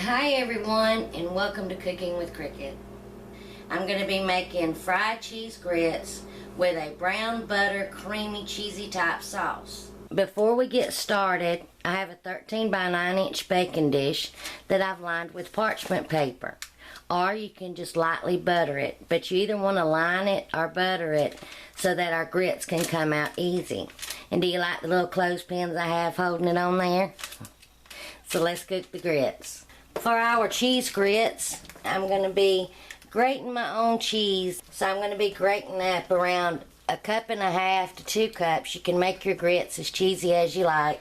Hi everyone, and welcome to Cooking with Cricket. I'm going to be making fried cheese grits with a brown butter creamy cheesy type sauce. Before we get started, I have a 13 by 9 inch baking dish that I've lined with parchment paper. Or you can just lightly butter it, but you either want to line it or butter it so that our grits can come out easy. And do you like the little clothespins I have holding it on there? So let's cook the grits. For our cheese grits, I'm going to be grating my own cheese. So I'm going to be grating up around 1.5 cups to 2 cups. You can make your grits as cheesy as you like.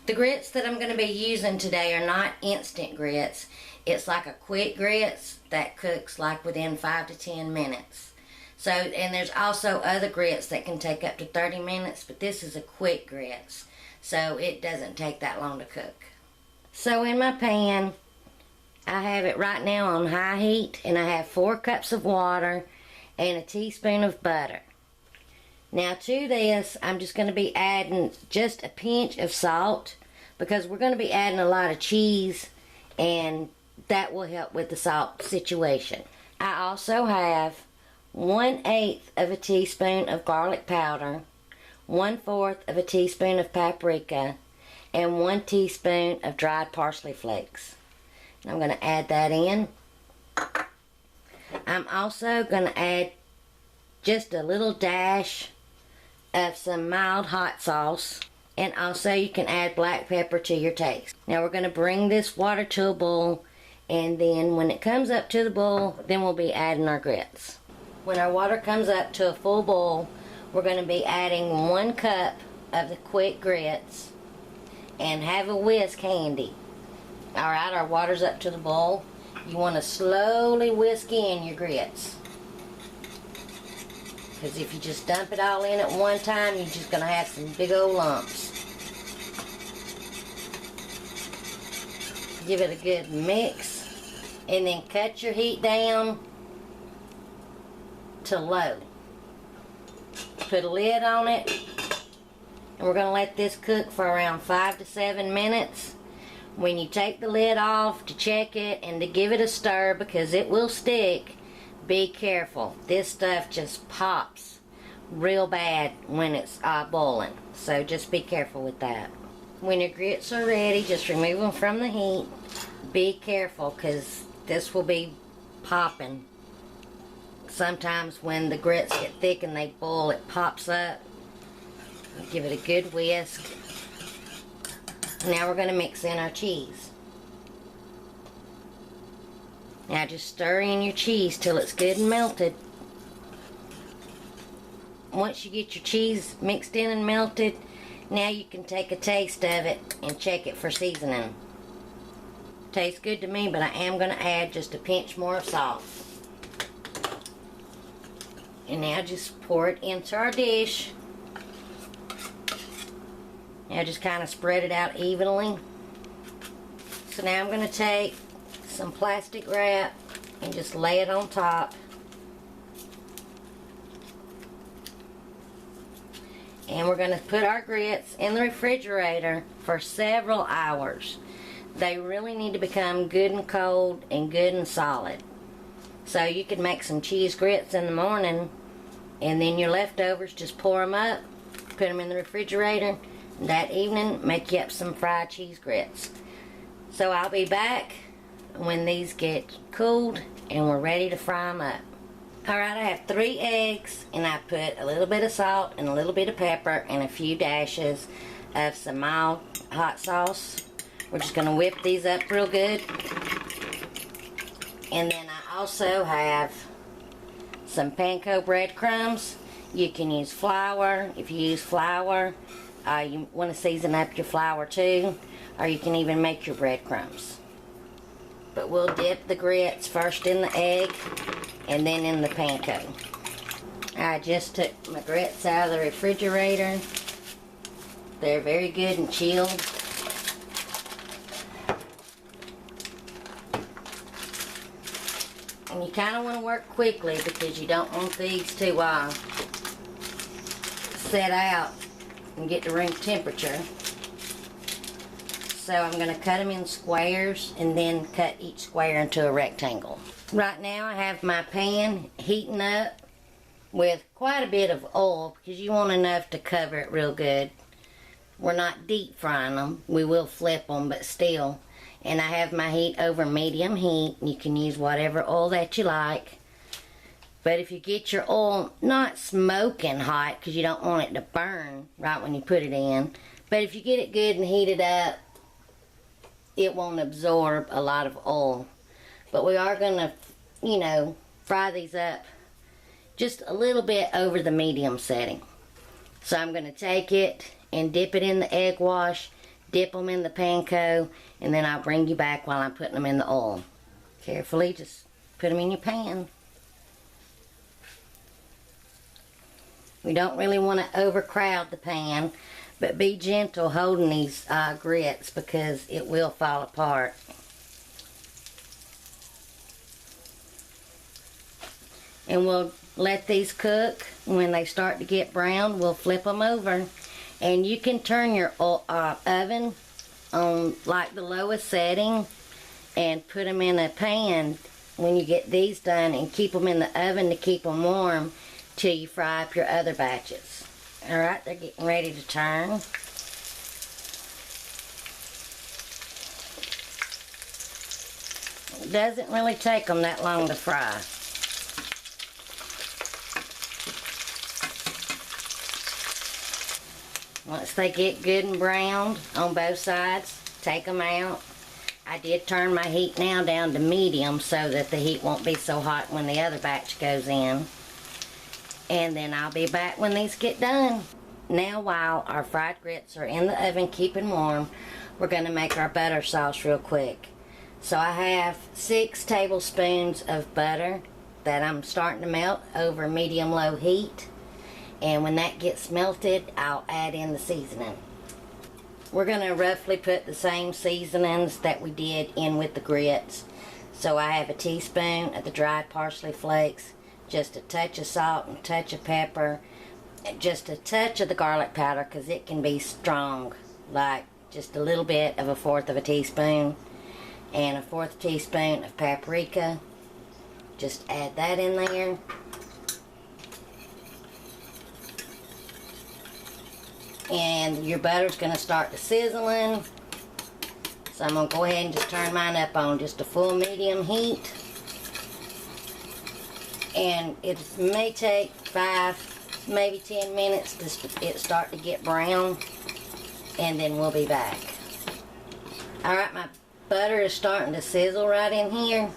The grits that I'm going to be using today are not instant grits. It's like a quick grits that cooks like within 5 to 10 minutes. So, and there's also other grits that can take up to 30 minutes, but this is a quick grits. So it doesn't take that long to cook. So in my pan, I have it right now on high heat, and I have 4 cups of water and a teaspoon of butter. Now to this, I'm just going to be adding just a pinch of salt because we're going to be adding a lot of cheese, and that will help with the salt situation. I also have 1/8 of a teaspoon of garlic powder, 1/4 of a teaspoon of paprika, and 1 teaspoon of dried parsley flakes. I'm going to add that in. I'm also going to add just a little dash of some mild hot sauce, and also you can add black pepper to your taste. Now we're going to bring this water to a boil, and then when it comes up to the boil, then we'll be adding our grits. When our water comes up to a full boil, we're going to be adding 1 cup of the quick grits, and have a whisk handy. Alright, our water's up to the boil. You want to slowly whisk in your grits, because if you just dump it all in at one time, you're just going to have some big old lumps. Give it a good mix, and then cut your heat down to low. Put a lid on it, and we're going to let this cook for around 5 to 7 minutes. When you take the lid off to check it and to give it a stir, because it will stick, be careful. This stuff just pops real bad when it's boiling, so just be careful with that. When your grits are ready, just remove them from the heat. Be careful, because this will be popping. Sometimes when the grits get thick and they boil, it pops up. Give it a good whisk. Now we're going to mix in our cheese. Now just stir in your cheese till it's good and melted. Once you get your cheese mixed in and melted, now you can take a taste of it and check it for seasoning. Tastes good to me, but I am going to add just a pinch more of salt. And now just pour it into our dish. Now just kind of spread it out evenly. So now I'm going to take some plastic wrap and just lay it on top. And we're going to put our grits in the refrigerator for several hours. They really need to become good and cold and good and solid. So you could make some cheese grits in the morning, and then your leftovers, just pour them up, put them in the refrigerator. That evening, make you up some fried cheese grits. So I'll be back when these get cooled and we're ready to fry them up. Alright, I have 3 eggs, and I put a little bit of salt and a little bit of pepper and a few dashes of some mild hot sauce. We're just going to whip these up real good. And then I also have some panko breadcrumbs. You can use flour. If you use flour, you want to season up your flour too, or you can even make your breadcrumbs. But we'll dip the grits first in the egg and then in the panko. I just took my grits out of the refrigerator. They're very good and chilled. And you kind of want to work quickly because you don't want these to set out and get to room temperature. So I'm going to cut them in squares and then cut each square into a rectangle. Right now I have my pan heating up with quite a bit of oil because you want enough to cover it real good. We're not deep frying them. We will flip them, but still. And I have my heat over medium heat. You can use whatever oil that you like. But if you get your oil not smoking hot because you don't want it to burn right when you put it in. But if you get it good and heated up, it won't absorb a lot of oil. But we are going to, you know, fry these up just a little bit over the medium setting. So I'm going to take it and dip it in the egg wash, dip them in the panko, and then I'll bring you back while I'm putting them in the oil. Carefully, just put them in your pan. We don't really want to overcrowd the pan, but be gentle holding these grits because it will fall apart. And we'll let these cook. When they start to get brown, we'll flip them over. And you can turn your oven on like the lowest setting and put them in a pan when you get these done and keep them in the oven to keep them warm till you fry up your other batches. Alright, they're getting ready to turn. It doesn't really take them that long to fry. Once they get good and browned on both sides, take them out. I did turn my heat now down to medium so that the heat won't be so hot when the other batch goes in. And then I'll be back when these get done. Now while our fried grits are in the oven keeping warm, we're going to make our butter sauce real quick. So I have 6 tablespoons of butter that I'm starting to melt over medium-low heat. And when that gets melted, I'll add in the seasoning. We're going to roughly put the same seasonings that we did in with the grits. So I have a teaspoon of the dried parsley flakes, just a touch of salt and a touch of pepper, and just a touch of the garlic powder because it can be strong, like just a little bit of a 1/4 of a teaspoon, and a 1/4 teaspoon of paprika. Just add that in there. And your butter's going to start to sizzling. So I'm going to go ahead and just turn mine up on just a full medium heat. And it may take 5, maybe 10 minutes to it start to get brown. And then we'll be back. Alright, my butter is starting to sizzle right in here.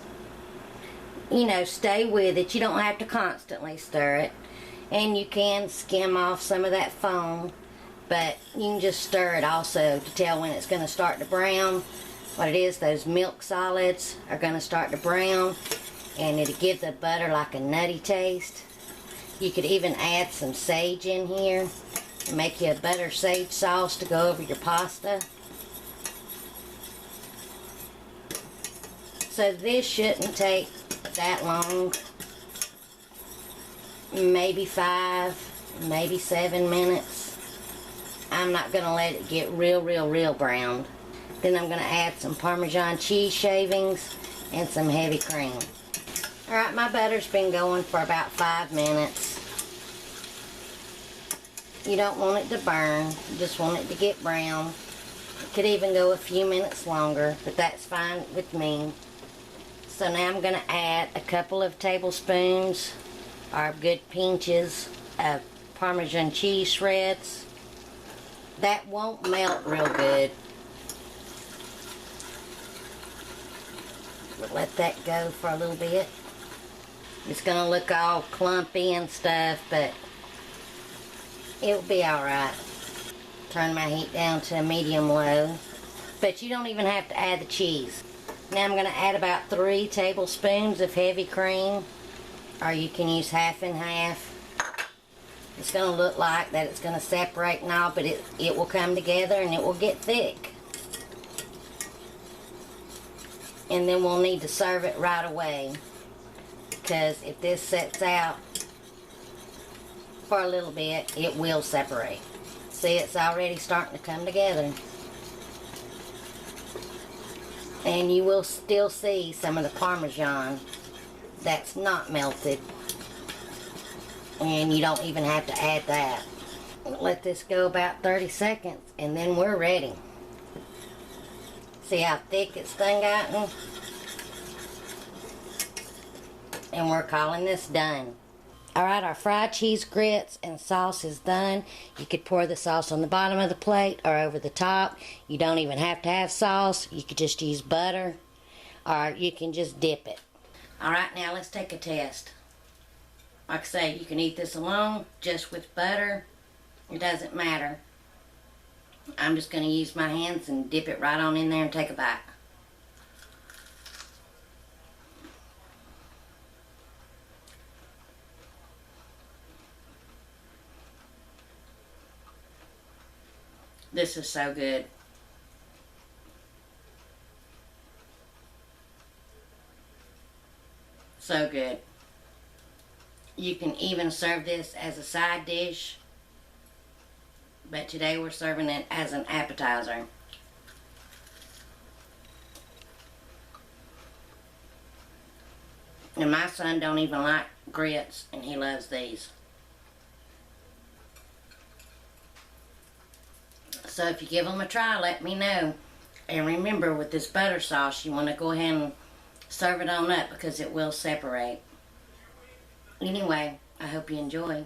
You know, stay with it. You don't have to constantly stir it. And you can skim off some of that foam. But you can just stir it also to tell when it's going to start to brown. What it is, those milk solids are going to start to brown. And it'll give the butter like a nutty taste. You could even add some sage in here. And make you a butter sage sauce to go over your pasta. So this shouldn't take that long. Maybe 5, maybe 7 minutes. I'm not going to let it get real browned. Then I'm going to add some Parmesan cheese shavings and some heavy cream. Alright, my butter's been going for about 5 minutes. You don't want it to burn, you just want it to get brown. It could even go a few minutes longer, but that's fine with me. So now I'm going to add a couple of tablespoons, or good pinches, of Parmesan cheese shreds. That won't melt real good. We'll let that go for a little bit. It's going to look all clumpy and stuff, but it'll be alright. Turn my heat down to a medium-low. But you don't even have to add the cheese. Now I'm going to add about 3 tablespoons of heavy cream, or you can use half and half. It's going to look like that it's going to separate now, but it will come together and it will get thick. And then we'll need to serve it right away, because if this sets out for a little bit, it will separate. See, it's already starting to come together. And you will still see some of the Parmesan that's not melted. And you don't even have to add that. Let this go about 30 seconds and then we're ready. See how thick it's done gotten? And we're calling this done. Alright, our fried cheese grits and sauce is done. You could pour the sauce on the bottom of the plate or over the top. You don't even have to have sauce. You could just use butter or you can just dip it. Alright, now let's take a test. Like I say, you can eat this alone, just with butter. It doesn't matter. I'm just going to use my hands and dip it right on in there and take a bite. This is so good. So good. You can even serve this as a side dish, but today we're serving it as an appetizer. And my son don't even like grits, and he loves these. So if you give them a try, let me know. And remember, with this butter sauce, you want to go ahead and serve it on up because it will separate. Anyway, I hope you enjoy.